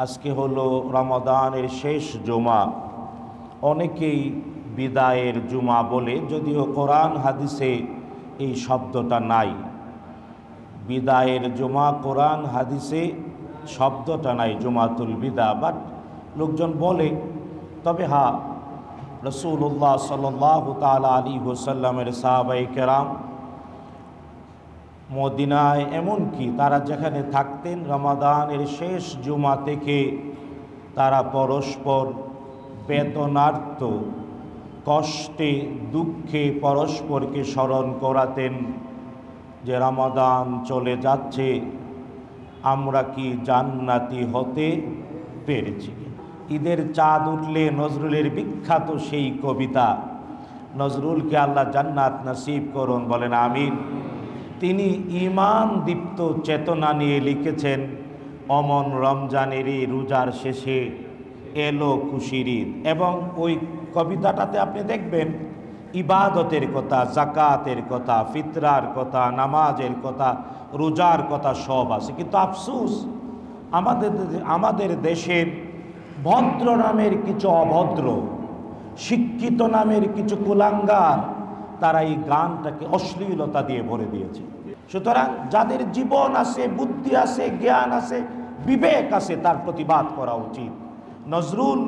আজকে হলো রমাদানের শেষ জুমা। অনেকেই বিদায়ের জুমা বলে, যদিও কোরআন হাদিসে এই শব্দটা নাই। বিদায়ের জুমা কোরআন হাদিসে শব্দটা নাই, জুমাতুল বিদা, বাট লোকজন বলে। তবে হ্যাঁ, রাসূলুল্লাহ সাল্লাল্লাহু তাআলা আলাইহি ওয়াসাল্লামের সাহাবায়ে কেরাম মদিনায়, এমনকি তারা যেখানে থাকতেন, রমাদানের শেষ জুমা থেকে তারা পরস্পর বেদনার্ত, কষ্টে দুঃখে পরস্পরকে স্মরণ করাতেন যে রমাদান চলে যাচ্ছে, আমরা কি জান্নাতি হতে পেরেছি। ঈদের চাঁদ উঠলে নজরুলের বিখ্যাত সেই কবিতা, নজরুলকে আল্লাহ জান্নাত নসিব করুন, বলেন আমিন। তিনি ঈমান দীপ্ত চেতনা নিয়ে লিখেছেন, অমন রমজানেরই রোজার শেষে এলো খুশির ঈদ। এবং ওই কবিতাটাতে আপনি দেখবেন ইবাদতের কথা, জাকাতের কথা, ফিতরার কথা, নামাজের কথা, রোজার কথা সব আছে। কিন্তু আফসোস, আমাদের দেশের ভদ্র নামের কিছু অভদ্র, শিক্ষিত নামের কিছু কুলাঙ্গার, তারা এই গানটাকে অশ্লীলতা দিয়ে ভরে দিয়েছে। সুতরাং যাদের জীবন আছে, বুদ্ধি আছে, জ্ঞান আছে, বিবেক আছে, তার প্রতিবাদ করা উচিত। নজরুল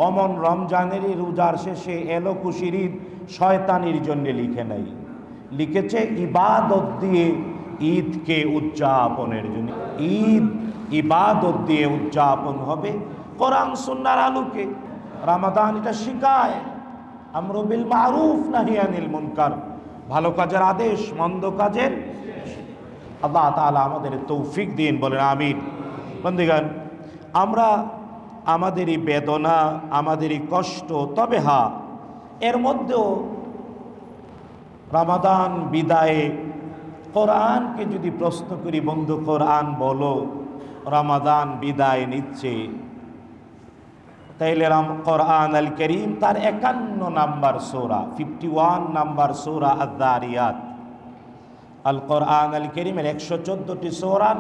অমন রমজানেরই রোজার শেষে এলো খুশির ঈদ শয়তানির জন্য লিখে নাই, লিখেছে ইবাদত দিয়ে ঈদকে উদযাপনের জন্য। ঈদ ইবাদত দিয়ে উদযাপন হবে কোরআন সুন্নাহর আলোকে। রমাদান এটা শিখায় আমরু বিল মারুফ নাহি আনিল মুনকার, ভালো কাজের আদেশ, মন্দ কাজের। আল্লাহ তাআলা আমাদের তৌফিক দিন, বলেন আমিন। বন্ধুগণ, আমরা আমাদের এই বেদনা, আমাদের এই কষ্ট, তবে হ্যাঁ, এর মধ্যেও রমাদান বিদায়ে কোরআনকে যদি প্রশ্ন করি, বন্ধু কোরআন বলো রমাদান বিদায় নিচ্ছে, তাইলে কোরআন আল করিম তার 51 নাম্বার সূরা, 51 নাম্বার সূরা আয-যারিয়াত, আল কোরআন আল করিমের 114টি সূরার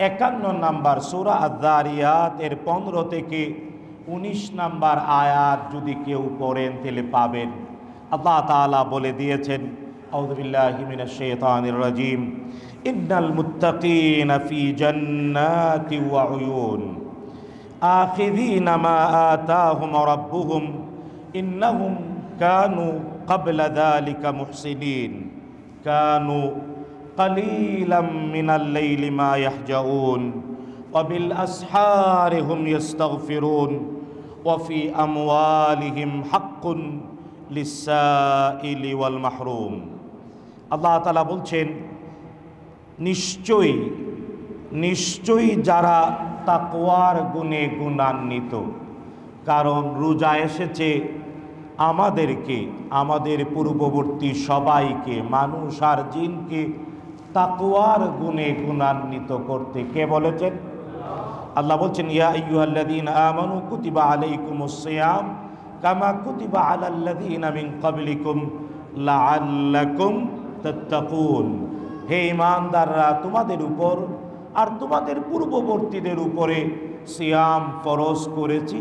51 নাম্বার সূরা আয-যারিয়াত এর 15 থেকে 19 নাম্বার আয়াত যদি কেউ পড়েন তাহলে পাবেন। আল্লাহ তাআলা বলে দিয়েছেন, আউযু বিল্লাহি মিনাশ শাইতানির রাজীম, ইন্নাল মুত্তাকিনা ফি জান্নাতি ওয়া উয়ুন আখিযিনা মা আতাহুম রাব্বুহুম ইন্নাহুম কানু ক্বাবলা যালিকা মুহসিনিন কানু কালিলাম মিনাল লাইলি মা ইয়াহজাউন ওয়া বিল আসহারি হুম ইস্তাগফিরুন ওয়া ফি আমওয়ালিহিম হাক্কুন লিস-সাইলি ওয়াল মাহরুম। আল্লাহ তাআলা বলছেন, নিশ্চয়ই যারা তাকওয়ার গুণে গুণান্বিত, কারণ রোজা এসেছে আমাদেরকে, আমাদের পূর্ববর্তী সবাইকে, মানুষ আর জিনকে তাকওয়ার গুণে গুণান্বিত করতে। কে বলেছেন? আল্লাহ বলছেন, ইয়া আইয়ুহাল্লাযীনা আমানু কুতিবা আলাইকুমুস সিয়াম কামা কুতিবা আলাল্লাযীনা মিন ক্বাবলিকুম লাআল্লাকুম তাত্তাকুন। হে ঈমানদাররা, তোমাদের উপর আর তোমাদের পূর্ববর্তীদের উপরে সিয়াম ফরজ করেছি,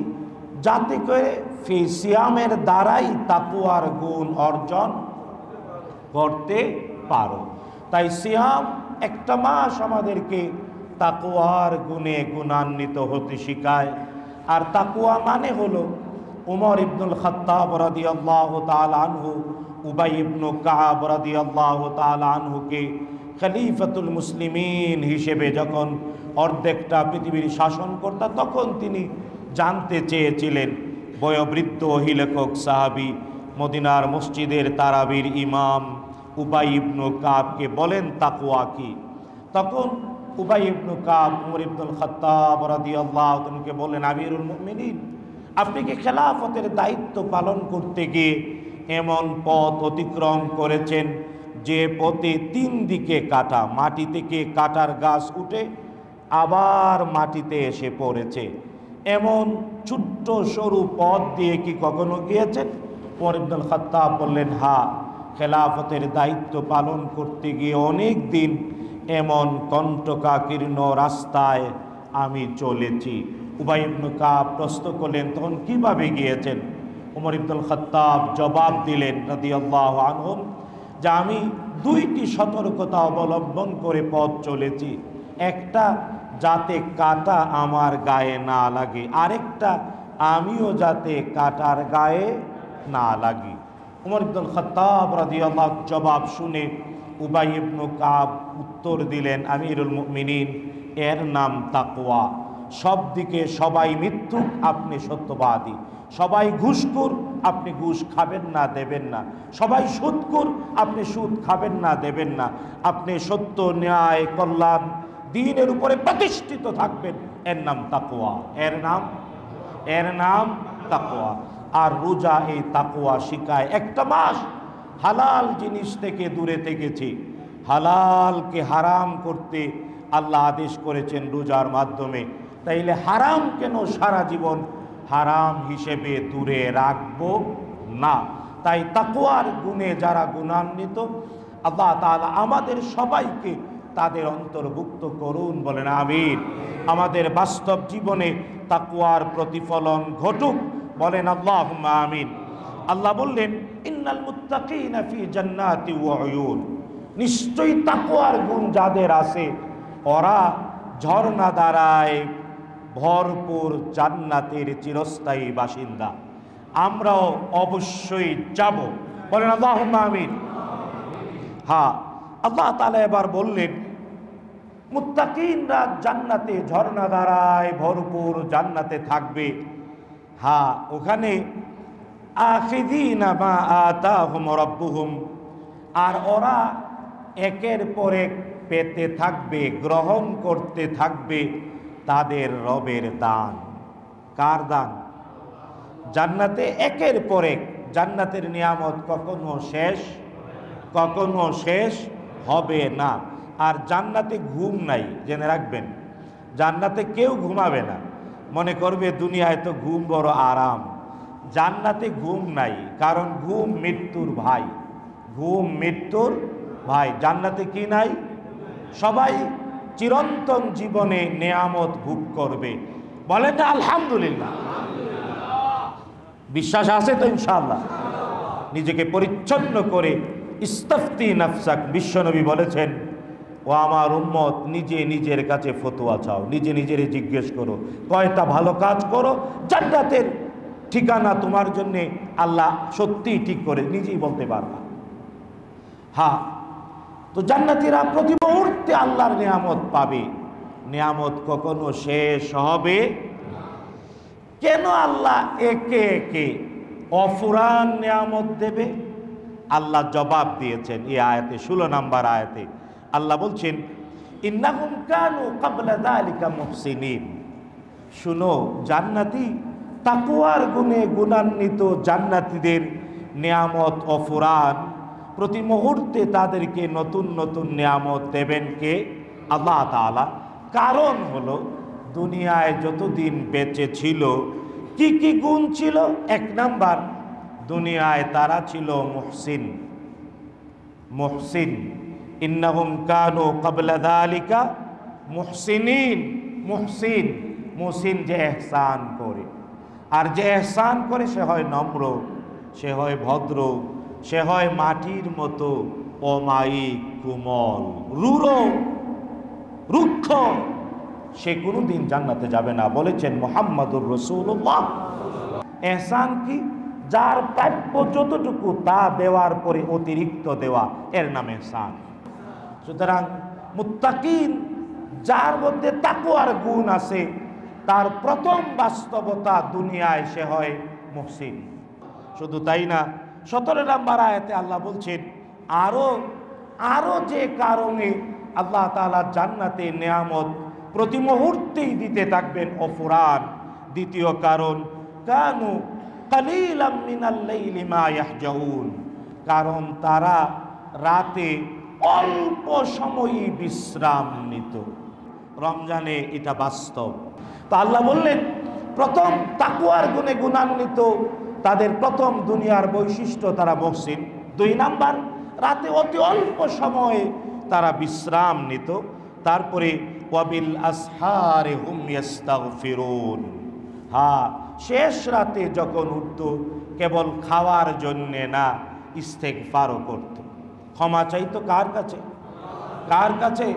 যাতে করে সেই সিয়ামের দ্বারাই তাকওয়ার গুণ অর্জন করতে পারো। তাই সিয়াম একটা মাস আমাদেরকে তাকওয়ার গুণে গুণান্বিত হতে শিখায়। আর তাকওয়া মানে হলো, উমর ইবনুল খাত্তাব রাদিয়াল্লাহু তাআলা আনহু উবাই ইবনু কাব রাদিয়াল্লাহু তাআলা আনহুকে খলিফাতুল মুসলিমিন হিসেবে যখন অর্ধেকটা পৃথিবীর শাসন করতেন, তখন তিনি জানতে চেয়েছিলেন বয়োবৃদ্ধ লেখক সাহাবী মদিনার মসজিদের তারাবির ইমাম উবাই ইবনু কাবকে বলেন তাকওয়া কি। তখন উবাই ইবনু কাব উমর ইবনুল খাত্তাব রাদিয়াল্লাহু তাআলাকে বলেন, আমিরুল মুমিনিন, আপনি কি খেলাফতের দায়িত্ব পালন করতে গিয়ে এমন পথ অতিক্রম করেছেন যে পথে 3 দিকে কাটা, মাটি থেকে কাটার গাছ উঠে আবার মাটিতে এসে পড়েছে, এমন ছোট্ট সরু পথ দিয়ে কি কখনো গিয়েছেন? ওমর ইবনুল খাত্তাব বললেন, হ্যাঁ, খেলাফতের দায়িত্ব পালন করতে গিয়ে অনেক দিন এমন কণ্টকাকীর্ণ রাস্তায় আমি চলেছি। উবাই ইবনে কাব প্রশ্ন করলেন, তখন কিভাবে গিয়েছেন? উমর ইবনুল খাত্তাব জবাব দিলেন রাদিয়াল্লাহু আনহু যে আমি দুইটি সতর্কতা অবলম্বন করে পথ চলেছি। একটা, যাতে কাঁটা আমার গায়ে না লাগে, আরেকটা, আমিও যাতে কাঁটার গায়ে না লাগি। উমর ইবনুল খাত্তাব রাদিয়াল্লাহু জবাব শুনে উবাই ইবনে কাব উত্তর দিলেন, আমিরুল মুমিনিন, এর নাম তাকওয়া। সব দিকে সবাই মিথ্যুক, আপনি সত্যবাদী। সবাই ঘুষখোর, আপনি ঘুষ খাবেন না, দেবেন না। সবাই সুদখোর, আপনি সুদ খাবেন না, দেবেন না। আপনি সত্য, ন্যায়, কল্যাণ, দ্বীনের উপরে প্রতিষ্ঠিত থাকবেন। এর নাম তাকওয়া। এর নাম তাকওয়া। আর রোজা এই তাকওয়া শিখায়। একটা মাস হালাল জিনিস থেকে দূরে থেকেছি, হালালকে হারাম করতে আল্লাহ আদেশ করেছেন রোজার মাধ্যমে। তাইলে হারাম কেন সারা জীবন হারাম হিসেবে দূরে রাখবো না? তাই তাকওয়ার গুণে যারা গুণান্বিত, আল্লাহ তাআলা আমাদের সবাইকে তাদের অন্তর্ভুক্ত করুন, বলেন আমিন। আমাদের বাস্তব জীবনে তাকওয়ার প্রতিফলন ঘটুক, বলেন আল্লাহুম্মা আমিন। আল্লাহ বললেন, ইন্নাল মুত্তাকিনা ফি জান্নাতি ওয়া উয়ুন, নিশ্চয়ই তাকওয়ার গুণ যাদের আছে ওরা ঝর্ণা দ্বারায় ভরপুর জান্নাতের চিরস্থায়ী বাসিন্দা। আমরাও অবশ্যই যাব, বলেন আল্লাহুম্মা আমিন। হ্যাঁ, আল্লাহ তাআলা এবার বললেন, মুত্তাকিনরা জান্নাতে ঝর্ণা দ্বারায় ভরপুর জান্নাতে থাকবে। হ্যাঁ, ওখানে আখিযিনা মা আতাহুম রাব্বুহুম, আর ওরা একের পর এক পেতে থাকবে, গ্রহণ করতে থাকবে তাদের রবের দান। কার দান? জান্নাতে একের পর এক জান্নাতের নিয়ামত কখনো শেষ হবে না। আর জান্নাতে ঘুম নাই, জেনে রাখবেন। জান্নাতে কেউ ঘুমাবে না, মনে করবে দুনিয়ায় তো ঘুম বড় আরাম। জান্নাতে ঘুম নাই, কারণ ঘুম মৃত্যুর ভাই। জান্নাতে কি নাই? সবাই চিরন্তন জীবনে নেয়ামত ভোগ করবে, বলেন না আলহামদুলিল্লাহ। বিশ্বাস আছে তো ইনশাআল্লাহ? নিজেকে পরিচ্ছন্ন করে ইস্তাফতি নাফসাক, বিশ্বনবী বলেছেন, ও আমার উম্মত, নিজে নিজের কাছে ফতোয়া চাও, নিজে নিজের জিজ্ঞেস করো কয়টা ভালো কাজ করো, জান্নাতের ঠিকানা তোমার জন্য আল্লাহ সত্যিই ঠিক করে নিজেই বলতে পারবা। হ্যাঁ, তো জান্নাতীরা প্রতি মুহূর্তে আল্লাহর নিয়ামত পাবে, নিয়ামত কখনো শেষ হবে। কেন আল্লাহ একে একে অফুরান নিয়ামত দেবে? আল্লাহ জবাব দিয়েছেন এই আয়াতে, 16 নম্বর আয়াতে। আল্লাহ বলছেন, ইন্নাহুম কানু ক্বাবলা যালিকা মুহসিনিন। শুনো জান্নাতি, তাকওয়ার গুণে গুণান্বিত জান্নাতীদের নিয়ামত অফুরান, প্রতি মুহূর্তে তাদেরকে নতুন নতুন নিয়ামত দেবেন কে? আল্লাহ তাআলা। কারণ হলো, দুনিয়ায় যতদিন বেঁচে ছিল কি কি গুণ ছিল? 1 নাম্বার, দুনিয়ায় তারা ছিল মুহসিন। ইন্নাহুম কানু ক্বাবলা যালিকা মুহসিনিন। মুহসিন যে ইহসান করে, আর যে ইহসান করে সে হয় নম্র, সে হয় ভদ্র, সে হয় মাটির মতো অমায়িক, কোমল, রুক্ষ। সে কোনোদিন জান্নাতে যাবে না, বলেছেন মুহাম্মাদুর রাসূলুল্লাহ। ইহসান কি? যার প্রাপ্য যতটুকু তা দেওয়ার পরে অতিরিক্ত দেওয়া, এর নাম ইহসান। সুতরাং মুত্তাকিন, যার মধ্যে তাকওয়ার গুণ আছে, তার প্রথম বাস্তবতা দুনিয়ায় সে হয় মুহসিন। শুধু তাই না, 17 নম্বর আয়াতে আল্লাহ বলছেন, আরো যে কারণে আল্লাহ তাআলা জান্নাতে নিয়ামত প্রতি মুহূর্তেই দিতে থাকবেন অফুরান। দ্বিতীয় কারণ, কানু কালিলাম মিনাল লাইলি মা ইয়াহজাউন, কারণ তারা রাতে অল্প সময়ই বিশ্রাম নিত। রমজানে এটা বাস্তব। তো আল্লাহ বললেন, প্রথম তাকওয়ার গুণে গুণান্বিত, তাদের প্রথম দুনিয়ার বৈশিষ্ট্য তারা মুহসিন। 2 নাম্বার, রাতে অতি অল্প সময়ে তারা বিশ্রাম নিত। তারপরে ওয়াবিল আসহারি হুম ইস্তাগফিরুন। হ্যাঁ, শেষ রাতে যখন উঠতো কেবল খাওয়ার জন্যে না, ইস্তেগফারও করত। ক্ষমা চাইতো কার কাছে? কার কাছে?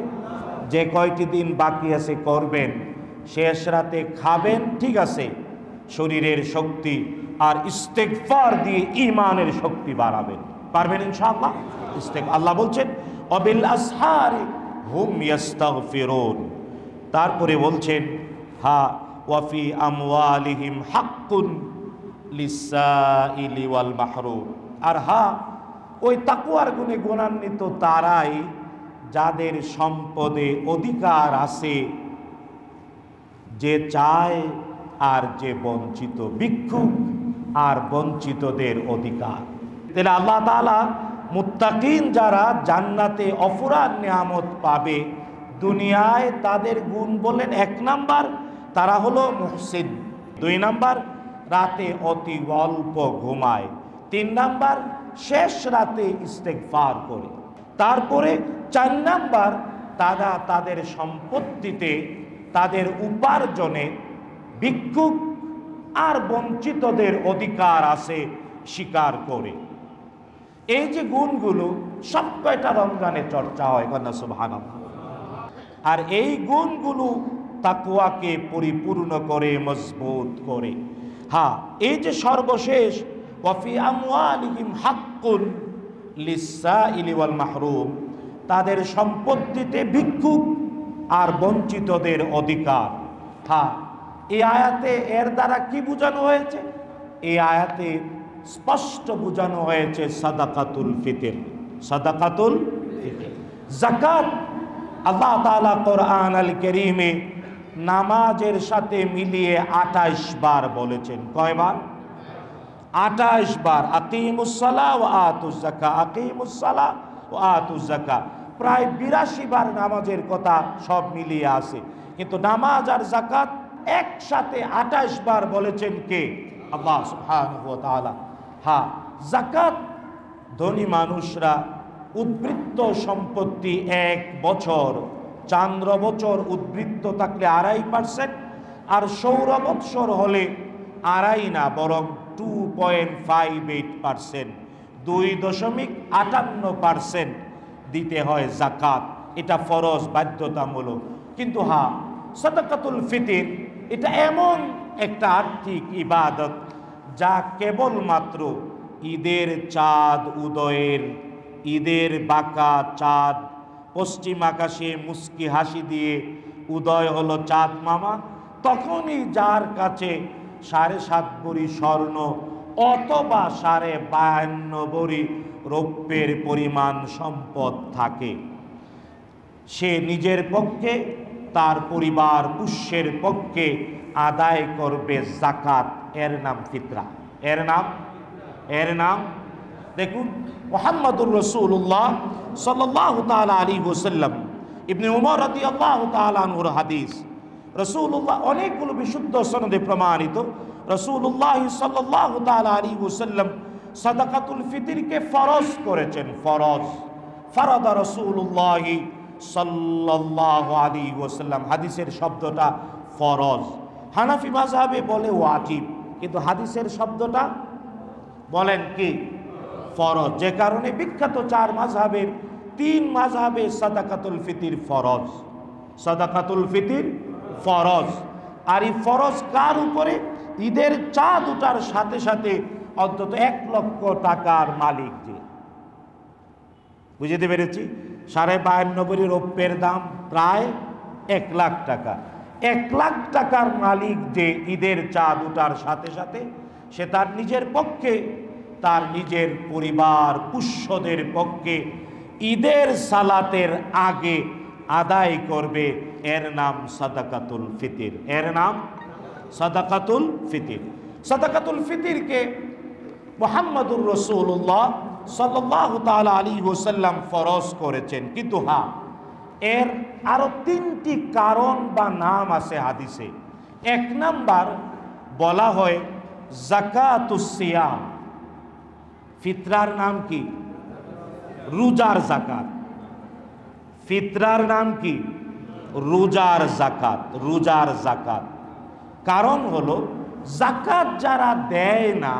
যে কয়টি দিন বাকি আছে করবেন, শেষ রাতে খাবেন, ঠিক আছে, শরীরের শক্তি আর ইস্তেগফার দিয়ে ঈমানের শক্তি বাড়াবেন, পারবেন ইনশাআল্লাহ। আল্লাহ বলছেন ওয়াবিল আসহারি হুম ইস্তাগফিরুন। তারপরে বলছেন হ্যাঁ ওয়াফি আমওয়ালিহিম হাক্কুন লিসাইলি ওয়াল মাহরুম। আর হ্যাঁ, ওই তাকওয়ার গুণে গুণান্বিত তারাই যাদের সম্পদে অধিকার আছে, যে চায় আর যে বঞ্চিত, ভিক্ষুক আর বঞ্চিতদের অধিকার। তাহলে আল্লাহ তাআলা মুত্তাকিন যারা জান্নাতে অফুরান নিয়ামত পাবে, দুনিয়ায় তাদের গুণ বলেন, 1 নাম্বার তারা হলো মুহসিন, 2 নাম্বার রাতে অতি অল্প ঘুমায়, 3 নাম্বার শেষ রাতে ইস্তেগফার করে, তারপরে 4 নাম্বার তারা তাদের সম্পত্তিতে তাদের উপার্জনে ভিক্ষুক আর বঞ্চিতদের অধিকার আছে স্বীকার করে। এই যে গুণগুলো সব কয়টা রমজানে চর্চা হয়, কন্যা সুবহানাল্লাহ। আর এই গুণগুলো তাকওয়াকে পরিপূর্ণ করে, মজবুত করে। হ্যাঁ, এই যে সর্বশেষ ওয়াফি আমওয়ালিহিম হাক্কুন লিসাইলি ওয়াল মাহরুম, তাদের সম্পত্তিতে ভিক্ষুক আর বঞ্চিতদের অধিকার। হ্যাঁ, এই আয়াতে এর দ্বারা কি বোঝানো হয়েছে? এই আয়াতে স্পষ্ট বোঝানো হয়েছে সাদাকাতুল ফিতর। সাদাকাতুল ফিতর, যাকাত। আল্লাহ তাআলা কোরআন আল কারীমে নামাজের সাথে মিলিয়ে 28 বার বলেছেন। কয়বার? 28 বার। আকিমুস সালাহ ওয়া আতুজ যাকাত, আকিমুস সালাহ ওয়া আতুজ যাকাত। প্রায় 82 বার নামাজের কথা সব মিলিয়ে আছে, কিন্তু নামাজ আর যাকাত একসাথে 28 বার বলেছেন কে? আল্লাহ সুবহানাহু ওয়া তাআলা। হ্যাঁ, যাকাত ধনী মানুষরা উদ্বৃত্ত সম্পত্তি 1 বছর, চান্দ্র বছর উদ্বৃত্ত থাকলে 2.5%, আর সৌর বৎসর হলে 2.5 না বরং 2.58%, 2.58% দিতে হয় যাকাত। এটা ফরজ, বাধ্যতামূলক। কিন্তু হ্যাঁ, সাদাকাতুল ফিতর এটা এমন একটা আর্থিক ইবাদত যা কেবলমাত্র ঈদের চাঁদ উদয়ের, ঈদের বাঁকা চাঁদ, পশ্চিম আকাশে মুস্কি হাসি দিয়ে উদয় হলো চাঁদ মামা, তখনই যার কাছে 7.5 ভরি স্বর্ণ অথবা 52.5 ভরি রৌপ্যের পরিমাণ সম্পদ থাকে, সে নিজের পক্ষে, তার পরিবার পুষ্যের পক্ষে আদায় করবে যাকাত। এর নাম ফিতরা, এর নাম দেখুন মুহাম্মদুর রাসূলুল্লাহ সাল্লাল্লাহু তাআলা আলাইহি ওয়াসাল্লাম, ইবনে উমর রাদিয়াল্লাহু তাআলা আনহুর হাদিস, রাসূলুল্লাহ অনেকগুলো বিশুদ্ধ সনদে প্রমাণিত, রাসূলুল্লাহ সাল্লাল্লাহু তাআলা আলাইহি ওয়াসাল্লাম সাদাকাতুল ফিতরকে ফরজ করেছেন। ফরজ, ফারাদা রাসূলুল্লাহ সাল্লাল্লাহু আলাইহি ওয়াসাল্লাম, হাদিসের শব্দটা ফরজ। হানাফি মাযহাবে বলে ওয়াজিব, কিন্তু হাদিসের শব্দটা বলেন কি? ফরজ। যে কারণে বিখ্যাত 4 মাযহাবের 3 মাযহাবে সাদাকাতুল ফিতর ফরজ। সাদাকাতুল ফিতর ফরজ। আর এই ফরজ কার উপরে? ঈদের চাঁদ ওঠার সাথে সাথে অন্তত 1 লক্ষ টাকার মালিক যে, বুঝতে পেরেছি? 52.5 ভরি রৌপ্যের দাম প্রায় 1 লাখ টাকা। 1 লাখ টাকার মালিক যে ঈদের চাঁদ ওঠার সাথে সাথে সে তার নিজের পক্ষে, তার নিজের পরিবার পুষ্যদের পক্ষে ঈদের সালাতের আগে আদায় করবে, এর নাম সাদাকাতুল ফিতর। এর নাম সাদাকাতুল ফিতর। সাদাকাতুল ফিতরকে মুহাম্মদুর রাসূলুল্লাহ সাল্লাল্লাহু তাআলা আলাইহি ওয়াসাল্লাম ফরজ করেছেন। কিন্তু হ্যাঁ, এর আরো 3টি কারণ বা নাম আছে হাদিসে। 1 নাম্বার বলা হয় যাকাতুস সিয়াম। ফিতরার নাম কি? রোজার যাকাত। ফিতরার নাম কি? রোজার জাকাত, রোজার জাকাত। কারণ হলো জাকাত যারা দেয় না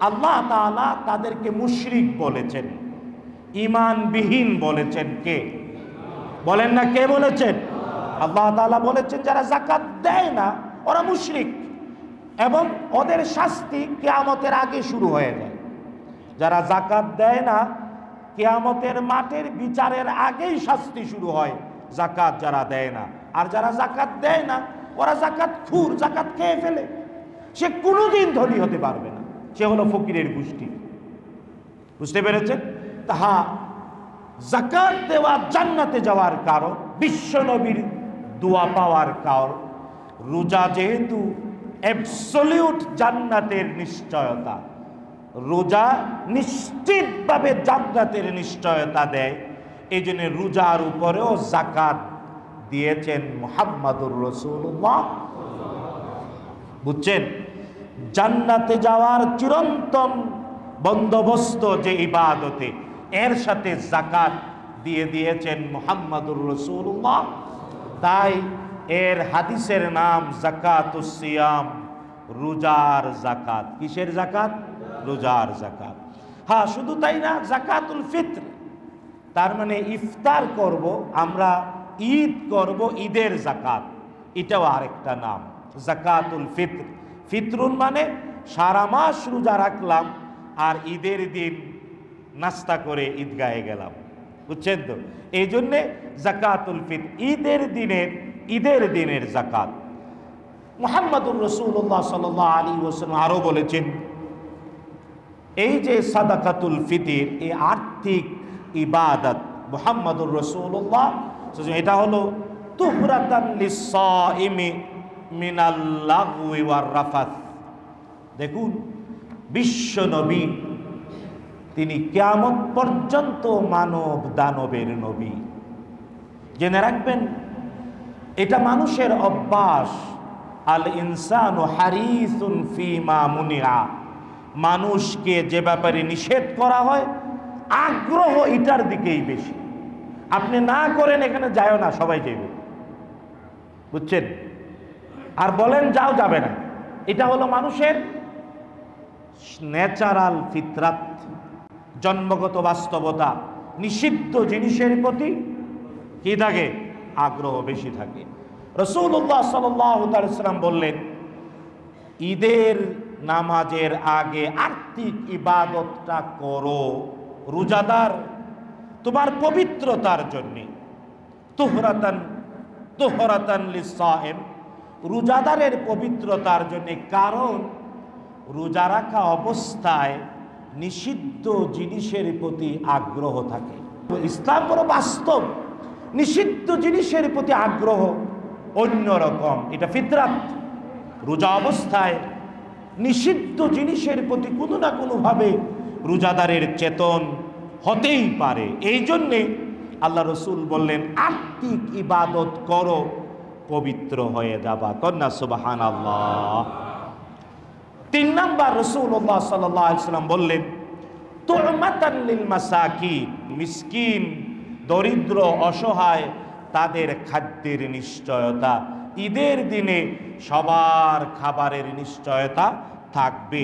আল্লাহ তাআলা তাদেরকে মুশরিক বলেছেন, ঈমানবিহীন বলেছেন। কে বলেন না, কে বলেছেন? আল্লাহ তাআলা বলেছেন যারা জাকাত দেয় না ওরা মুশরিক, এবং ওদের শাস্তি কিয়ামতের আগে শুরু হয়ে যায়। যারা জাকাত দেয় না কিয়ামতের মাঠের বিচারের আগেই শাস্তি শুরু হয় জাকাত যারা দেয় না। আর যারা জাকাত দেয় না ওরা জাকাত খুর, জাকাত খেয়ে ফেলে, সে কোনোদিন ধনী হতে পারবে না, সে হলো ফকিরের গোষ্ঠী। বুঝতে পেরেছেন? তাহা জাকাত দেওয়া জান্নাতে যাওয়ার কারণ, বিশ্ব নবীর দোয়া পাওয়ার কারণ। রোজা যেহেতু অ্যাবসলিউট জান্নাতের নিশ্চয়তা, রোজা নিশ্চিতভাবে জান্নাতের নিশ্চয়তা দেয়, এই জন্য রোজার উপরেও জাকাত দিয়েছেন মুহাম্মাদুর রাসূলুল্লাহ। বুঝছেন? জান্নাতে যাওয়ার চিরন্তন বন্দোবস্ত যে ইবাদতে, এর সাথে জাকাত দিয়ে দিয়েছেন মুহাম্মাদুর রাসূলুল্লাহ। তাই এর হাদিসের নাম জাকাতুস সিয়াম, রোজার জাকাত। কিসের জাকাত? রোজার জাকাত। হ্যাঁ, শুধু তাই না, জাকাতুল ফিত্র, তার মানে ইফতার করব আমরা, ঈদ করব, ঈদের জাকাত, এটাও আরেকটা নাম জাকাতুল ফিত্র। ফিতরুন মানে সারা মাস রোজা রাখলাম আর ঈদের দিন নাস্তা করে ঈদগাহে গেলাম। বুঝছেন তো? এই জন্যে জাকাতুল ফিত্র, ঈদের দিনের জাকাত। মুহাম্মাদুর রাসূলুল্লাহ সাল্লাল্লাহু আলাইহি ওয়াসাল্লাম আরো বলেছেন, এই যে সাদাকাতুল ফিতর, এই আর্থিক ইবাদত মুহাম্মাদুর রাসূলুল্লাহ, এটা হলো তুহরাতান লিস-সাইমি মিনাল লাগওয়ি ওয়ার রাফাত। দেখুন, বিশ্ব নবী, তিনি কিয়ামত পর্যন্ত মানব দানবের নবী। জেনে রাখবেন, এটা মানুষের অভ্যাস। আল ইনসানু হারিসুন ফিমা মুনিআ, মানুষকে যে ব্যাপারে নিষেধ করা হয় আগ্রহ এটার দিকেই বেশি। আপনি না করেন এখানে যায়ও না, সবাই যাবে। বুঝছেন? আর বলেন যাও, যাবে না। এটা হলো মানুষের ন্যাচারাল ফিতরাত, জন্মগত বাস্তবতা। নিষিদ্ধ জিনিসের প্রতি কি থাকে? আগ্রহ বেশি থাকে। রাসূলুল্লাহ সাল্লাল্লাহু আলাইহি ওয়াসাল্লাম বললেন, ঈদের নামাজের আগে আর্থিক ইবাদতটা করো, রোজাদার তোমার পবিত্রতার জন্য। তুহরাতান লিস-সাইম, রোজাদারের পবিত্রতার জন্য। কারণ রোজা রাখা অবস্থায় নিষিদ্ধ জিনিসের প্রতি আগ্রহ থাকে। ইসলাম বড় বাস্তব, নিষিদ্ধ জিনিসের প্রতি আগ্রহ অন্যরকম, এটা ফিতরাত। রোজা অবস্থায় নিষিদ্ধ জিনিসের প্রতি কোনো না কোনোভাবে রোজাদারের চেতন হতেই পারে। এই জন্যে আল্লাহ রসুল বললেন, আর্থিক ইবাদত করো, পবিত্র হয়ে যাবা। কন্যা সুবহানাল্লাহ। 3 নাম্বার, রাসূলুল্লাহ সাল্লাল্লাহু আলাইহি ওয়াসাল্লাম বললেন, তু'মাতান লিল মাসাকিন, মিসকিন, দরিদ্র, অসহায়, তাদের খাদ্যের নিশ্চয়তা। ঈদের দিনে সবার খাবারের নিশ্চয়তা থাকবে।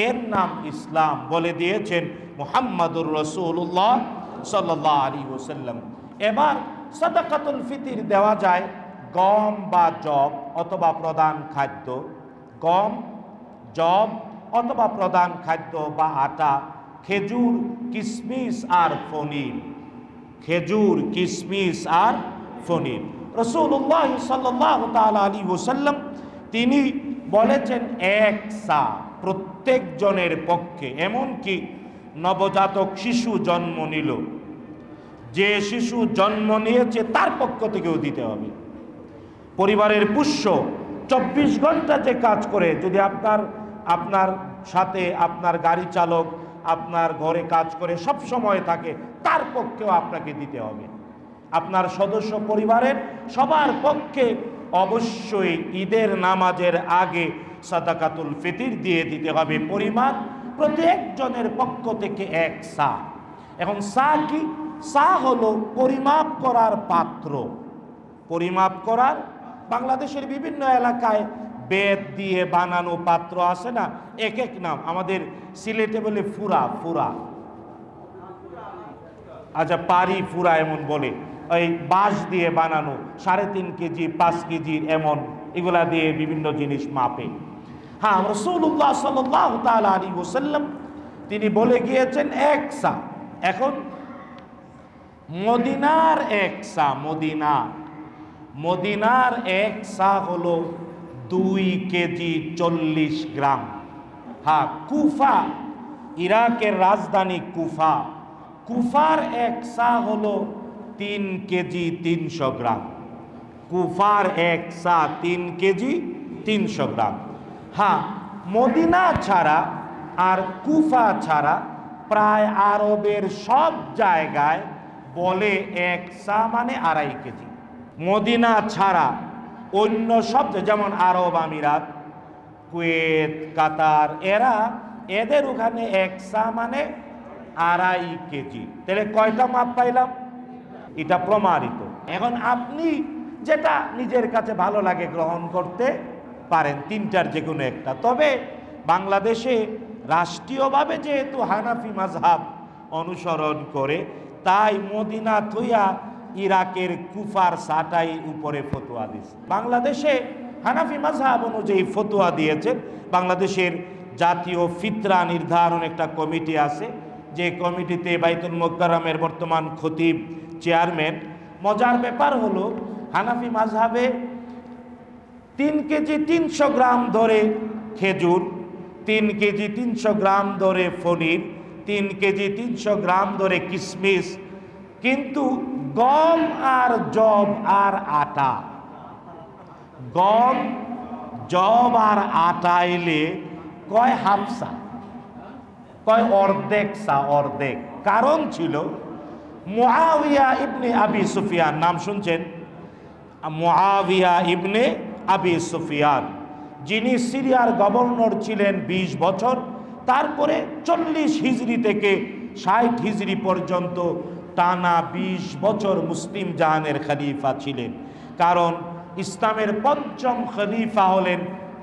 এর নাম ইসলাম, বলে দিয়েছেন মুহাম্মাদুর রাসূলুল্লাহ সাল্লাল্লাহু আলাইহি ওয়াসাল্লাম। এবার সাদাকাতুল ফিতর দেওয়া যায় গম বা যব অথবা প্রধান খাদ্য, গম, যব অথবা প্রধান খাদ্য বা আটা, খেজুর, কিশমিশ আর পনির। খেজুর, কিশমিশ আর পনির। রাসূলুল্লাহ সাল্লাল্লাহু তাআলা আলাইহি ওয়াসাল্লাম তিনি বলেছেন, এক সা প্রত্যেকজনের পক্ষে, এমনকি নবজাতক শিশু জন্ম নিল, যে শিশু জন্ম নিয়েছে তার পক্ষ থেকেও দিতে হবে। পরিবারের পোষ্য 24 ঘন্টা যে কাজ করে, যদি আপনার সাথে আপনার গাড়ি চালক আপনার ঘরে কাজ করে সব সময় থাকে, তার পক্ষেও আপনাকে দিতে হবে। আপনার সদস্য পরিবারের সবার পক্ষে অবশ্যই ঈদের নামাজের আগে সাদাকাতুল ফিতর দিয়ে দিতে হবে। পরিমাণ প্রত্যেকজনের পক্ষ থেকে 1 সা। এখন সা কি? সা হলো পরিমাপ করার পাত্র। পরিমাপ করার। বাংলাদেশের বিভিন্ন এলাকায় বেত দিয়ে বানানো পাত্র আছে না, এক এক নাম। আমাদের সিলেটে বলে ফুরা, ফুরা, আচ্ছা পারি ফুরা এমন বলে। ওই বাঁশ দিয়ে বানানো 3.5 কেজি 5 কেজির এমন, এগুলা দিয়ে বিভিন্ন জিনিস মাপে। হ্যাঁ, রাসূলুল্লাহ সাল্লাল্লাহু তাআলা আলাইহি ওয়াসাল্লাম তিনি বলে গিয়েছেন 1 সা। এখন মদিনার 1 সা, মদিনার 1 সা হলো 2 কেজি 40 গ্রাম। হ্যাঁ, কুফা, ইরাকের রাজধানী কুফা, কুফার 1 সা হলো 3 কেজি 300 গ্রাম। কুফার 1 সা 3 কেজি 300 গ্রাম। হ্যাঁ, মদিনা ছাড়া আর কুফা ছাড়া প্রায় আরবের সব জায়গায় বলে 1 সা মানে 2.5 কেজি। মদিনা ছাড়া অন্য সব, যেমন আরব আমিরাত, কুয়েত, কাতার, এদের ওখানে 1 সা মানে 2.5 কেজি। তাহলে কয়টা মাপ পাইলাম? এটা প্রমাণিত। এখন আপনি যেটা নিজের কাছে ভালো লাগে গ্রহণ করতে পারেন, 3টার যে কোনো একটা। তবে বাংলাদেশে রাষ্ট্রীয়ভাবে যেহেতু হানাফি মাযহাব অনুসরণ করে, তাই মদিনা থইয়া ইরাকের কুফার সাটাই উপরে ফতোয়া দিয়েছে। বাংলাদেশে হানাফি মাযহাব অনুযায়ী ফতোয়া দিয়েছেন। বাংলাদেশের জাতীয় ফিতরা নির্ধারণ একটা কমিটি আছে, যে কমিটিতে বাইতুল মুকাররমের বর্তমান খতিব চেয়ারম্যান। মজার ব্যাপার হলো, হানাফি মাযহাবে 3 কেজি 300 গ্রাম ধরে খেজুর, 3 কেজি 300 গ্রাম ধরে পনির, 3 কেজি 300 গ্রাম ধরে কিশমিশ, কিন্তু গম আর জব আর আটা, গম জব আর আটা এলে কয় হাফসা, কয় অর্ধেক সা, অর্ধেক। কারণ ছিল মুআবিয়া ইবনে আবি সুফিয়ান, নাম শুনছেন? মুআবিয়া ইবনে আবি সুফিয়ান, যিনি সিরিয়ার গভর্নর ছিলেন 20 বছর। তারপরে 40 হিজরি থেকে 60 হিজরি পর্যন্ত টানা 20 বছর মুসলিম জাহানের খলিফা ছিলেন। কারণ ইসলামের 5ম খলিফা হলেন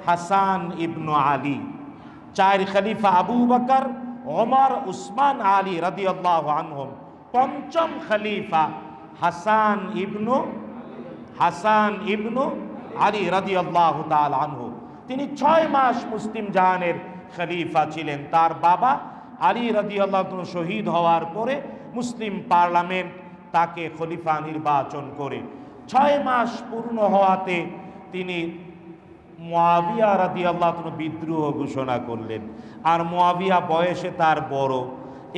হাসান ইবনু আলী। 4 খলিফা আবু বকর, ওমর, উসমান, আলী রাদিয়াল্লাহু আনহুম। 5ম খলিফা হাসান ইবনু আলী রাদিয়াল্লাহু তাআলা আনহু। তিনি 6 মাস মুসলিম জাহানের খলিফা ছিলেন। তার বাবা আলী রাদিয়াল্লাহু আনহু শহীদ হওয়ার পরে মুসলিম পার্লামেন্ট তাকে খলিফা নির্বাচন করে। 6 মাস পূর্ণ হওয়াতে তিনি মুআবিয়া রাদিয়াল্লাহু আনহু বিদ্রোহ ঘোষণা করলেন। আর মুআবিয়া বয়সে তার বড়,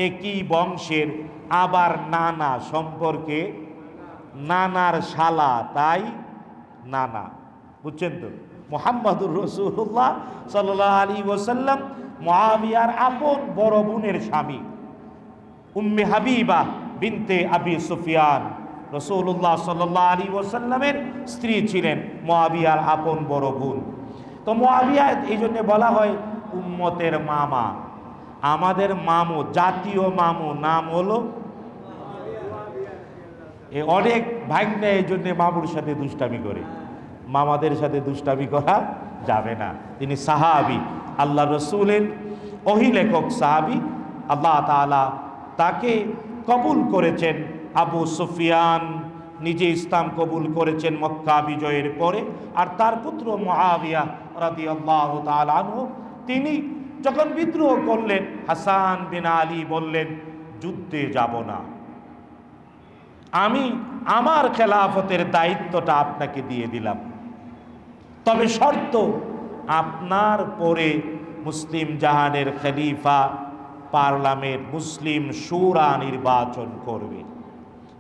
একই বংশের, আবার নানা সম্পর্কে, নানার শালা, তাই নানা, বুঝছেন তো? মুহাম্মদুর রাসূলুল্লাহ সাল্লাল্লাহু আলাইহি ওয়াসাল্লাম মুআবিয়ার আপন বড় বোনের স্বামী উম্মে হাবিবা বিনতে আবি সুফিয়ান রাসূলুল্লাহ সাল্লাল্লাহু আলাইহি ওয়াসাল্লামের স্ত্রী ছিলেন, মুআবিয়ার আপন বড় বোন। তো মুআবিয়া এই জন্য বলা হয় উম্মতের মামা, আমাদের মামু, জাতীয় মামু, নাম হলো অনেক ভাগ্নে। এই জন্য মামুর সাথে দুষ্টামি করে, মামাদের সাথে দুষ্টামি করা যাবে না। তিনি সাহাবী, আল্লাহ রসুলের অহিলেখক সাহাবী। আল্লাহ তাআলা তাকে কবুল করেছেন। আবু সুফিয়ান নিজে ইসলাম কবুল করেছেন মক্কা বিজয়ের পরে। আর তার পুত্র মুআবিয়া রাদিয়াল্লাহু তাআলা আনহু, তিনি যখন বিদ্রোহ করলেন, হাসান বিন আলী বললেন, যুদ্ধে যাব না, আমি আমার খেলাফতের দায়িত্বটা আপনাকে দিয়ে দিলাম, তবে শর্ত আপনার পরে মুসলিম জাহানের খলিফা পার্লামেন্ট মুসলিম শুরা নির্বাচন করবে,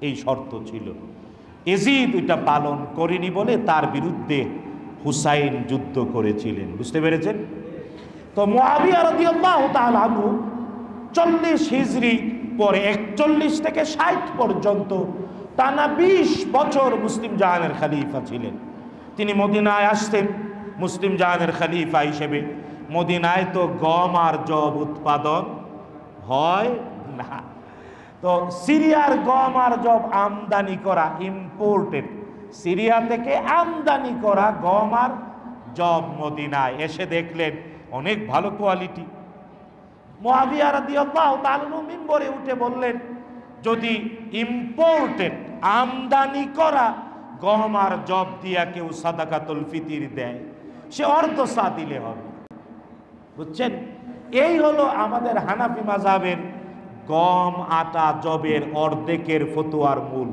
এই শর্ত ছিল। এজিদ এটা পালন করেনি বলে তার বিরুদ্ধে হুসাইন যুদ্ধ করেছিলেন, বুঝতে পেরেছেন? তো মুআবিয়া রাদিয়াল্লাহু তাআলা আনহু 40 হিজরি পরে 41 থেকে 60 পর্যন্ত টানা 20 বছর মুসলিম জাহানের খলিফা ছিলেন। তিনি মদিনায় আসতেন মুসলিম জাহানের খলিফা হিসেবে। মদিনায় তো গম আর জব উৎপাদন হয় না, তো সিরিয়ার গম আর জব আমদানি করা, ইম্পোর্টেড, সিরিয়া থেকে আমদানি করা গম আর জব মদিনায় এসে দেখলেন অনেক ভালো কোয়ালিটি। মুআবিয়া রাদিয়াল্লাহু তাআলা মিম্বরে উঠে বললেন, যদি ইম্পোর্টেড আমদানি করা গম আর জব দিয়া কেউ সাদাকাতুল ফিতির দেয়, সে অর্ধ সা দিলে হবে। বুঝছেন, এই হলো আমাদের হানাফি মাযহাবের গম আটা জবের অর্ধেকের ফতোয়ার মূল।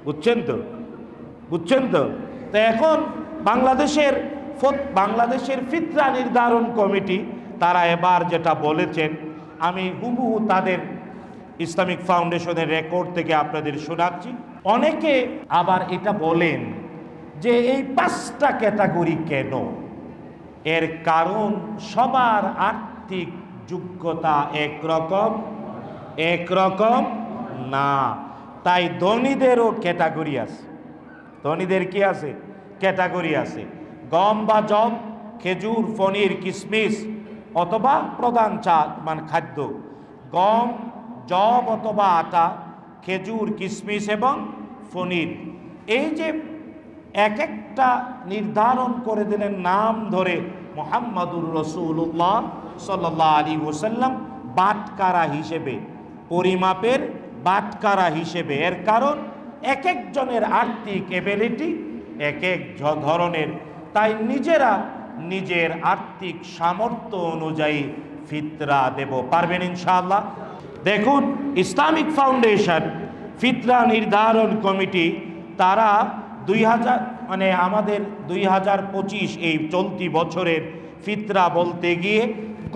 বুঝছেন তো? বুঝছেন তো? তো এখন বাংলাদেশের ফিতরা নির্ধারণ কমিটি তারা এবার যেটা বলেছেন, আমি হুবহু তাদের ইসলামিক ফাউন্ডেশনের রেকর্ড থেকে আপনাদের শোনাচ্ছি। অনেকে আবার এটা বলেন যে এই 5টা ক্যাটাগরি কেন? এর কারণ সবার আর্থিক যোগ্যতা একরকম না। তাই ধনীদেরও ক্যাটাগরি আছে। ধনীদের কি আছে? ক্যাটাগরি আছে। গম বা জব, খেজুর, পনির, কিশমিশ অথবা প্রধান খাদ্য গম, জব অথবা আটা, খেজুর, কিশমিশ এবং পনির। এই যে এক একটা নির্ধারণ করে দিলেন নাম ধরে মুহাম্মাদুর রাসূলুল্লাহ সাল্লাল্লাহু আলাইহি ওয়াসাল্লাম বাটকারা হিসেবে, পরিমাপের বাটকারা হিসেবে। এর কারণ এক একজনের আর্থিক এবিলিটি এক এক ধরনের, তাই নিজেরা নিজের আর্থিক সামর্থ্য অনুযায়ী ফিতরা দেব। পারবেন ইনশাআল্লাহ? দেখুন, ইসলামিক ফাউন্ডেশন ফিতরা নির্ধারণ কমিটি তারা আমাদের 2025 এই চলতি বছরের ফিতরা বলতে গিয়ে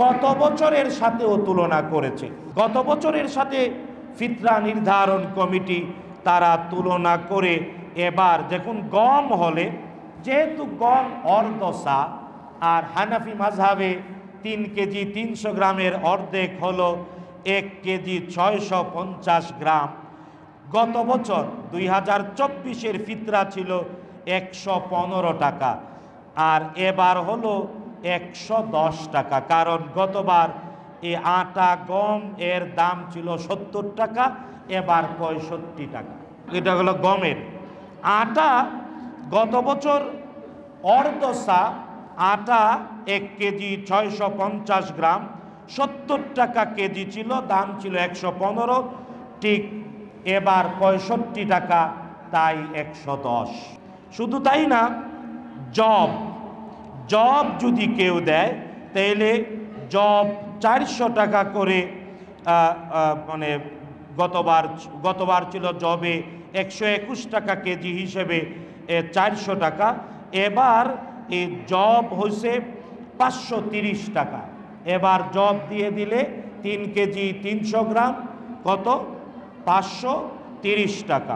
গত বছরের সাথেও তুলনা করেছে। গত বছরের সাথে ফিতরা নির্ধারণ কমিটি তারা তুলনা করে এবার দেখুন, গম হলে যেহেতু গম অর্ধসা আর হানাফি মাযহাবে 3 কেজি 300 গ্রামের অর্ধেক হলো 1 কেজি 650 গ্রাম। গত বছর 2024-এর ফিতরা ছিল 115 টাকা, আর এবার হলো 110 টাকা। কারণ গতবার এই আটা গম এর দাম ছিল 70 টাকা, এবার 65 টাকা। এটা হলো গমের। আটা গত বছর অর্ধসা আটা 1 কেজি 650 গ্রাম 70 টাকা কেজি ছিল, দাম ছিল 115, ঠিক এবার 65 টাকা, তাই 110। শুধু তাই না, জব যদি কেউ দেয় তাহলে জব 400 টাকা করে, গতবার ছিল জবে 121 টাকা কেজি হিসেবে 400 টাকা, এবার এই জব হয়েছে 530 টাকা। এবার জব দিয়ে দিলে 3 কেজি 300 গ্রাম কত? 530 টাকা।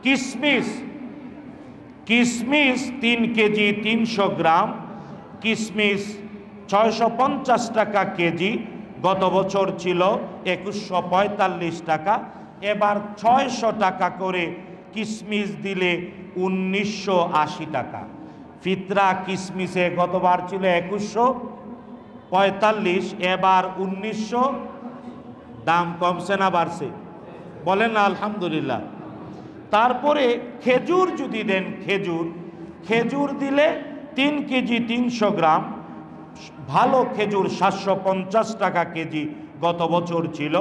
কিশমিশ 3 কেজি 300 গ্রাম, কিশমিশ 650 টাকা কেজি, গত বছর ছিল 2145 টাকা, এবার 600 টাকা করে কিশমিশ দিলে 1980 টাকা। ফিতরা কিশমিশে গতবার ছিল 2145, এবার 1900। দাম কমছে না বাড়ছে? বলেন না আলহামদুলিল্লাহ। তারপরে খেজুর যদি দেন, খেজুর দিলে 3 কেজি 300 গ্রাম, ভালো খেজুর 750 টাকা কেজি, গত বছর ছিল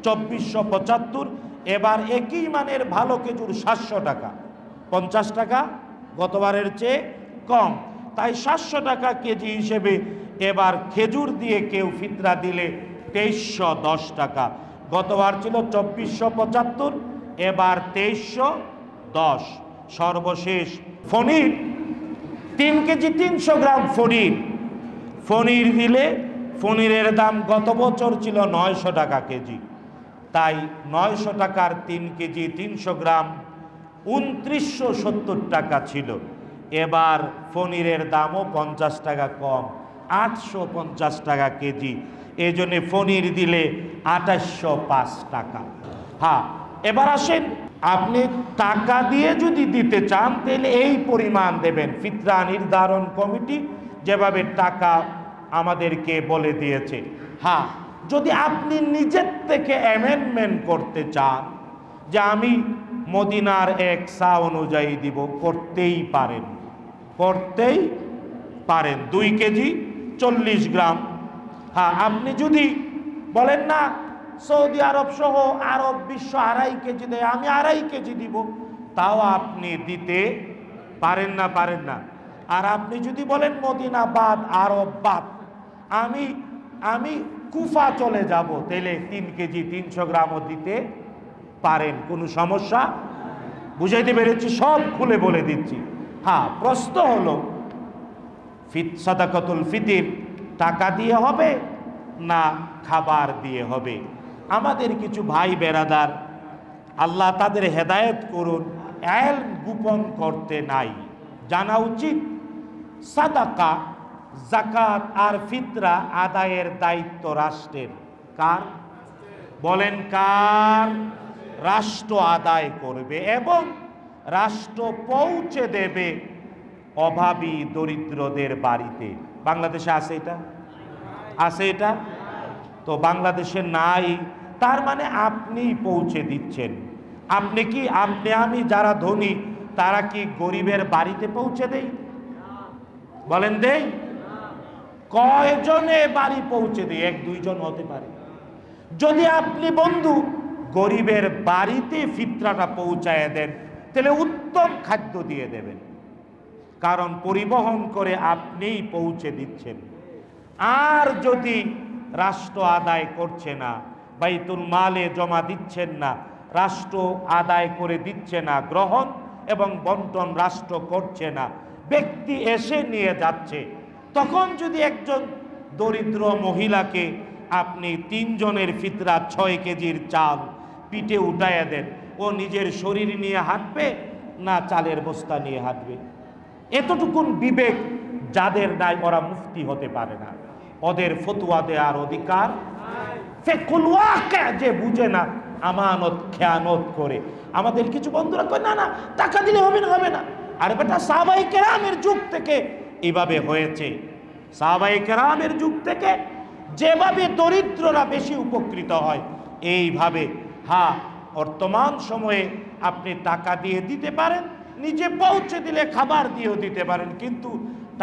2475, এবার একই মানের ভালো খেজুর 700 টাকা, 50 টাকা গতবারের চেয়ে কম, তাই 700 টাকা কেজি হিসেবে এবার খেজুর দিয়ে কেউ ফিতরা দিলে 2310 টাকা। গতবার ছিল 2475, এবার 2310। সর্বশেষ পনির 3 কেজি 300 গ্রাম পনির দিলে, পনিরের দাম গত বছর ছিল 900 টাকা কেজি, তাই 900 টাকার 3 কেজি 300 গ্রাম 2970 টাকা ছিল। এবার পনিরের দামও 50 টাকা কম, 850 টাকা কেজি। এই জন্যে পনির দিলে 2805 টাকা। হ্যাঁ, এবার আসেন, আপনি টাকা দিয়ে যদি দিতে চান তাহলে এই পরিমাণ দেবেন। ফিতরা নির্ধারণ কমিটি যেভাবে টাকা আমাদেরকে বলে দিয়েছে। হ্যাঁ, যদি আপনি নিজের থেকে অ্যামেন্ডমেন্ট করতে চান যে আমি মদিনার এক সা অনুযায়ী দিব, করতেই পারেন, করতেই পারেন। 2 কেজি 40 গ্রাম। হ্যাঁ, আপনি যদি বলেন না সৌদি আরব সহ আরব বিশ্ব 2.5 কেজি দেয়, আমি 2.5 কেজি দিব, তাও আপনি দিতে পারেন না, পারেন না। আর আপনি যদি বলেন মদিনা বাদ, আরব বাদ, আমি কুফা চলে যাব, তাহলে 3 কেজি 300 গ্রামও দিতে পারেন, কোনো সমস্যা। বুঝাইতে পেরেছি? সব খুলে বলে দিচ্ছি। হ্যাঁ, প্রশ্ন হলো সাদাকাতুল ফিতর টাকা দিয়ে হবে না খাবার দিয়ে হবে? আমাদের কিছু ভাই বেরাদার, আল্লাহ তাদের হেদায়েত করুন, ইলম গোপন করতে নাই, জানা উচিত সাদাকা, যাকাত আর ফিতরা আদায়ের দায়িত্ব রাষ্ট্রের। কার? বলেন কার? রাষ্ট্র আদায় করবে এবং রাষ্ট্র পৌঁছে দেবে অভাবী দরিদ্রদের বাড়িতে। বাংলাদেশে আছে এটা? আছে এটা? তো বাংলাদেশে নাই, তার মানে আপনি পৌঁছে দিচ্ছেন। আপনি কি, আপনি আমি যারা ধনী তারা কি গরিবের বাড়িতে পৌঁছে দেই? বলেন দেই? কয়জনে বাড়ি পৌঁছে দেই? 1-2 জন হতে পারে। যদি আপনি বন্ধু গরিবের বাড়িতে ফিতরাটা পৌঁছায় দেন, তাহলে উত্তম খাদ্য দিয়ে দেবেন, কারণ পরিবহন করে আপনিই পৌঁছে দিচ্ছেন। আর যদি রাষ্ট্র আদায় করছে না, বাইতুল মালে জমা দিচ্ছেন না, রাষ্ট্র আদায় করে দিচ্ছে না, গ্রহণ এবং বন্টন রাষ্ট্র করছে না, ব্যক্তি এসে নিয়ে যাচ্ছে, তখন যদি একজন দরিদ্র মহিলাকে আপনি 3 জনের ফিতরা 6 কেজির চাল পিঠে উঠাইয়া দেন, ও নিজের শরীর নিয়ে হাঁটবে না চালের বস্তা নিয়ে হাঁটবে? এতটুকুন বিবেক যাদের নাই, ওরা মুফতি হতে পারে না, ওদের ফতোয়া দেওয়ার অধিকার। ফিকহুল ওয়াকি যে বুঝে না, আমানত খেয়ানত করে। আমাদের কিছু বন্ধুরা কয় না না টাকা দিলে হবে না, হবে না। আরে বেটা, সাহাবায়ে কেরামের যুগ থেকে এইভাবে হয়েছে। সাহাবায়ে কেরামের যুগ থেকে যেভাবে দরিদ্ররা বেশি উপকৃত হয়, এইভাবে। হ্যাঁ, বর্তমান সময়ে আপনি টাকা দিয়ে দিতে পারেন, নিজে পৌঁছে দিলে খাবার দিয়েও দিতে পারেন, কিন্তু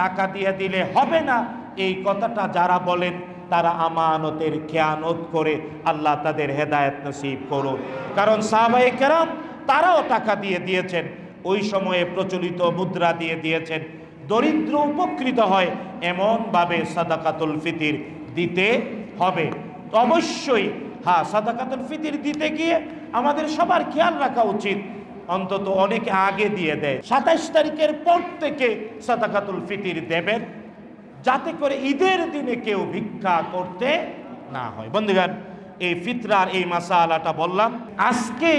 টাকা দিয়ে দিলে হবে না, এই কথাটা যারা বলেন তারা আমানতের খেয়ানত করে। আল্লাহ তাদের হেদায়েত নসিব করুন। কারণ সাহাবায়ে কেরাম তারাও টাকা দিয়ে দিয়েছেন, ওই সময়ে প্রচলিত মুদ্রা দিয়ে দিয়েছেন। দরিদ্র উপকৃত হয় এমনভাবে সাদাকাতুল ফিতর দিতে হবে। অবশ্যই হ্যাঁ, সাদাকাতুল ফিতর দিতে গিয়ে আমাদের সবার খেয়াল রাখা উচিত, অন্তত অনেকে আগে দিয়ে দেয়, 27 তারিখের পর থেকে সাদাকাতুল ফিতর দেবেন, যাতে করে ঈদের দিনে কেউ ভিক্ষা করতে না হয়। বন্ধুগণ, এই ফিতরার এই মাসালাটা বললাম। আজকে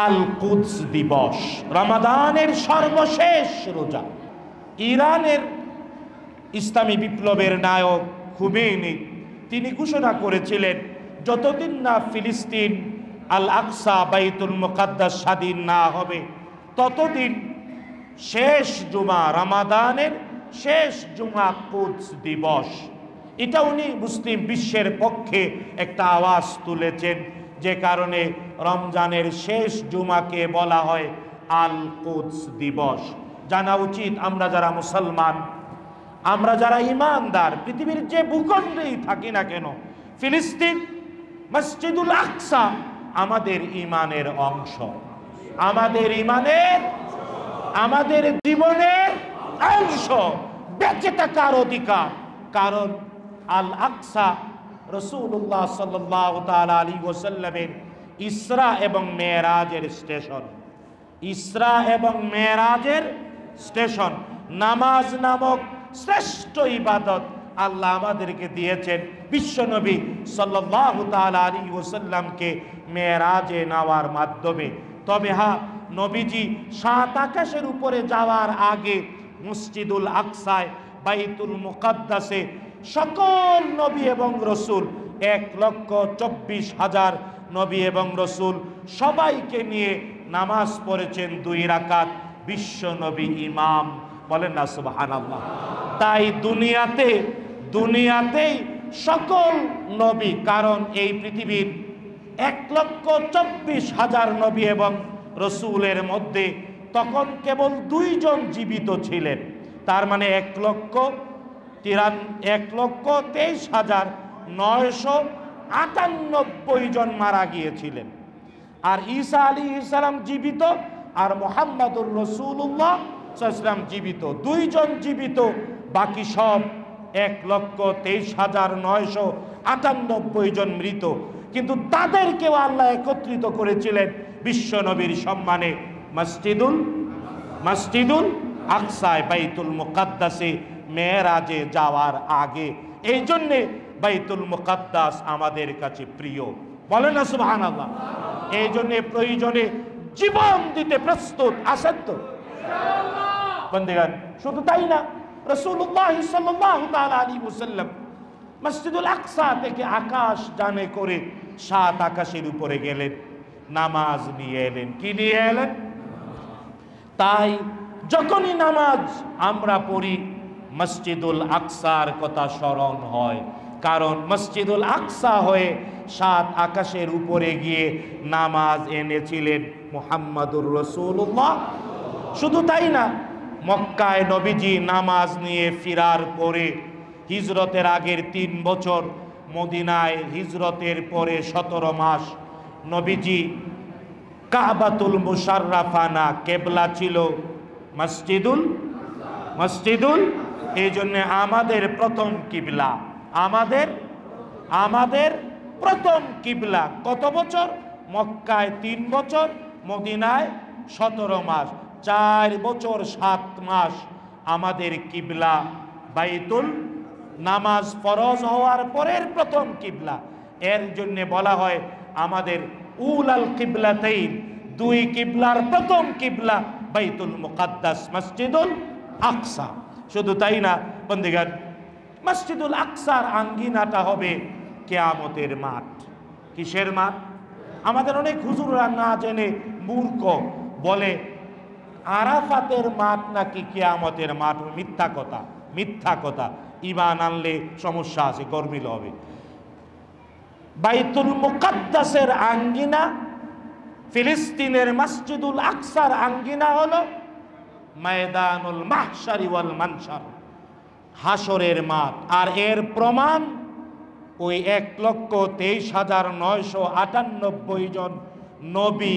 আল কুদস দিবস, রমাদানের সর্বশেষ রোজা। ইরানের ইসলামী বিপ্লবের নায়ক খুমেনি তিনি ঘোষণা করেছিলেন, যতদিন না ফিলিস্তিন আল আকসা বাইতুল মুকাদ্দাস স্বাধীন না হবে, ততদিন শেষ জুমা, রমাদানের শেষ জুমা কুদস দিবস। এটা উনি মুসলিম বিশ্বের পক্ষে একটা আওয়াজ তুলেছেন, যে কারণে রমজানের শেষ জুমাকে বলা হয় আল কুদস দিবস। জানা উচিত আমরা যারা মুসলমান, আমরা যারা ঈমানদার, পৃথিবীর যে ভূখণ্ডেই থাকি না কেন, ফিলিস্তিন, মসজিদুল আকসা আমাদের ঈমানের অংশ, আমাদের ঈমানের, আমাদের জীবনের অংশ, বেঁচে থাকার অধিকার। কারণ আল আকসা রাসূলুল্লাহ সাল্লাল্লাহু তাআলা আলাইহি ওয়াসাল্লামের ইসরা এবং মেরাজের স্টেশন, ইসরা এবং মেরাজের স্টেশন। নামাজ নামক শ্রেষ্ঠ ইবাদত আল্লাহ আমাদেরকে দিয়েছেন বিশ্বনবী সাল্লাল্লাহু তাআলা আলাইহি ওয়াসাল্লামকে মেরাজে নেওয়ার মাধ্যমে। তবে হ্যাঁ, নবীজি 7 আকাশের উপরে যাওয়ার আগে মসজিদুল আকসায়, বাইতুল মুকাদ্দাসে সকল নবী এবং রসুল, 1,24,000 নবী এবং রসুল সবাইকে নিয়ে নামাজ পড়েছেন 2 রাকাত, বিশ্ব নবী ইমাম। বলেন না সুবহানাল্লাহ। তাই দুনিয়াতেই সকল নবী, কারণ এই পৃথিবীর 1,24,000 নবী এবং রসুলের মধ্যে তখন কেবল 2 জন জীবিত ছিলেন। তার মানে 1,23,998 জন মারা গিয়েছিলেন। আর ঈসা আলাইহিস সালাম জীবিত, আর মুহাম্মাদুর রাসূলুল্লাহ সাল্লাল্লাহু আলাইহি ওয়াসাল্লাম জীবিত। 2 জন জীবিত, বাকি সব 1,23,998 জন মৃত। কিন্তু তাদেরকেও আল্লাহ একত্রিত করেছিলেন বিশ্ব নবীর সম্মানে মসজিদুল আকসায়, বাইতুল মুকাদ্দাসে মেরাজে যাওয়ার আগে। এই জন্যে বাইতুল মুকাদ্দাস আমাদের কাছে প্রিয়। বলেন না সুবহানাল্লাহ। এই জন্যে প্রয়োজনে জীবন দিতে প্রস্তুত আছেন তো বন্ধুগণ? শুধু তাই না, রাসূলুল্লাহ সাল্লাল্লাহু তাআলা আলাইহি ওয়াসাল্লাম মসজিদুল আকসা থেকে আকাশ ডানে করে 7 আকাশের উপরে গেলেন, নামাজ নিয়ে এলেন। কি নিয়ে এলেন? তাই যখনই নামাজ আমরা পড়ি মসজিদুল আকসার কথা স্মরণ হয়, কারণ মসজিদুল আকসা হয়ে 7 আকাশের উপরে গিয়ে নামাজ এনেছিলেন মুহাম্মাদুর রাসূলুল্লাহ। শুধু তাই না, মক্কায় নবীজি নামাজ নিয়ে ফিরার পরে হিজরতের আগের 3 বছর, মদিনায় হিজরতের পরে 17 মাস নবীজি কাবাতুল মুশাররাফা না, কেবলা ছিল মসজিদুল। এই জন্য আমাদের প্রথম কিবলা, আমাদের প্রথম কিবলা কত বছর? মক্কায় 3 বছর, মদিনায় 17 মাস, 4 বছর 7 মাস আমাদের কিবলা বাইতুল। নামাজ ফরজ হওয়ার পরের প্রথম কিবলা। এর জন্য বলা হয় আমাদের উলাল কিবলাতাইন, 2 কিবলার প্রথম কিবলা বাইতুল মুকাদ্দাস মসজিদুল আকসা। শুধু তাই না বন্ধুগণ, মসজিদুল আকসার আঙ্গিনাটা হবে কিয়ামতের মাঠ। কিসের মাঠ? আমাদের অনেক হুজুররা না জেনে মূর্খ বলে আরাফাতের মাঠ নাকি কিয়ামতের মাঠ। মিথ্যা কথা। ঈমান আনলে সমস্যা আছে, গরমিল হবে। বাইতুল মুকাদ্দাসের আঙ্গিনা, ফিলিস্তিনের মসজিদুল আকসার আঙ্গিনা হলো ময়দানুল মাহশারি ওয়াল মানশার, হাসরের মাঠ। আর এর প্রমাণ ওই 1,23,998 জন নবী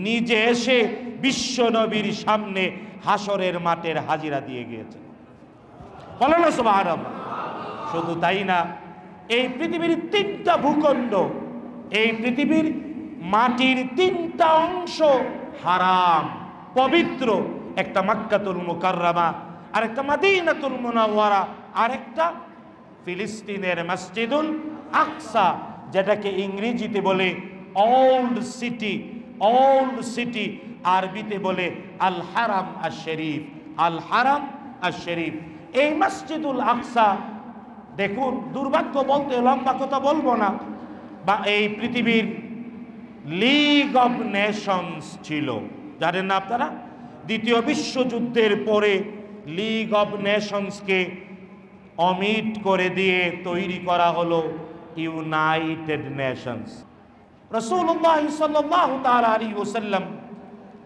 নিজে এসে বিশ্ব নবীর সামনে হাসরের মাঠের হাজিরা দিয়ে গিয়েছে। বলেন না সুবহানাল্লাহ। শুধু তাই না, এই পৃথিবীর 3টা ভূখণ্ড, এই পৃথিবীর মাটির 3টা অংশ হারাম, পবিত্র। একটা মক্কাতুল মুকাররমা, আরেকটা মদিনাতুল মুনাওয়ারা, আরেকটা ফিলিস্তিনের মসজিদুল আকসা, যেটাকে ইংরেজিতে বলে ওল্ড সিটি, আরবিতে বলে আল হারাম আশ শরীফ। এই মসজিদুল আকসা দেখুন, দুর্ভাগ্য বলতে, লম্বা কথা বলবো না, বা এই পৃথিবীর লিগ অব নেশনস ছিল, জানেন না আপনারা? দ্বিতীয় বিশ্বযুদ্ধের পরে লিগ অব নেশনসকে অমিট করে দিয়ে তৈরি করা হলো ইউনাইটেড নেশনস। রাসূলুল্লাহ সাল্লাল্লাহু তাআলা আলাইহি ওয়াসাল্লাম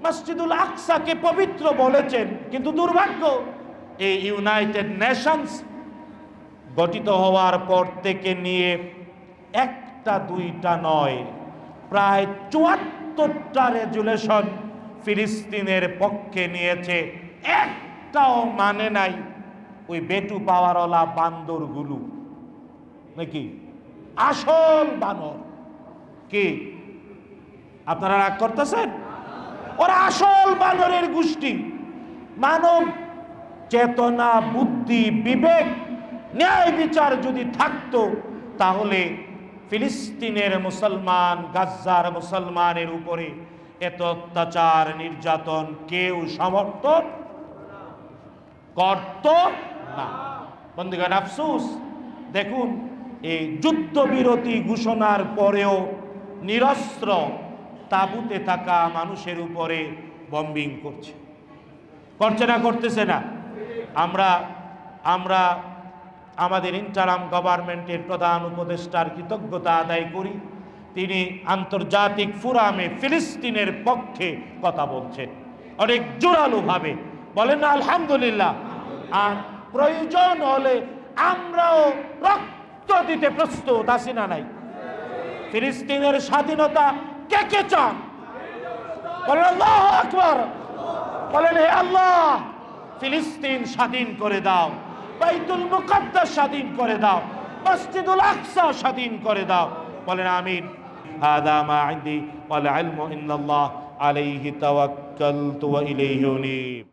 মসজিদুল আকসাকে পবিত্র বলেছেন, কিন্তু দুর্ভাগ্য এই ইউনাইটেড নেশনস গঠিত হওয়ার পর থেকে নিয়ে 1টা 2টা নয়, প্রায় 74টা রেজুলেশন ফিলিস্তিনের পক্ষে নিয়েছে, একটাও মানে নাই ওই বেটু পাওয়ারওয়ালা বান্দরগুলো, নাকি আসল বানর। কি আপনারা রাগ করতেছেন? ওরা আসল বানরের গোষ্ঠী। মানব চেতনা, বুদ্ধি, বিবেক, ন্যায় বিচার যদি থাকতো, তাহলে ফিলিস্তিনের মুসলমান, গাজ্জার মুসলমানের উপরে এত অত্যাচার, নির্যাতন কেউ সমর্থন করত না। বন্ধুগণ, আফসোস, দেখুন এই যুদ্ধবিরতি ঘোষণার পরেও নিরস্ত্র তাঁবুতে থাকা মানুষের উপরে বম্বিং করছে না, করতেছে না? আমরা আমাদের ইন্টারাম গভর্নমেন্টের প্রধান উপদেষ্টার কৃতজ্ঞতা আদায় করি। তিনি আন্তর্জাতিক ফোরামে ফিলিস্তিনের পক্ষে কথা বলছেন অনেক জোরালোভাবে। বলেন না আলহামদুলিল্লাহ। আর প্রয়োজন হলে আমরাও রক্ত দিতে প্রস্তুত, আছি না নাই? ফিলিস্তিনের স্বাধীনতা কে কে চান? বলেন আল্লাহু আকবার। বলেন হে আল্লাহ, ফিলিস্তিন স্বাধীন করে দাও, বাইতুল মুকাদ্দাস স্বাধীন করে দাও, মসজিদুল আকসা স্বাধীন করে দাও। বলেন আমিন। হাদা মা ইনদি ওয়াল ইলমু ইন্নাল্লাহ আলাইহি তাওয়াক্কালতু ওয়া ইলাইহি উনীব।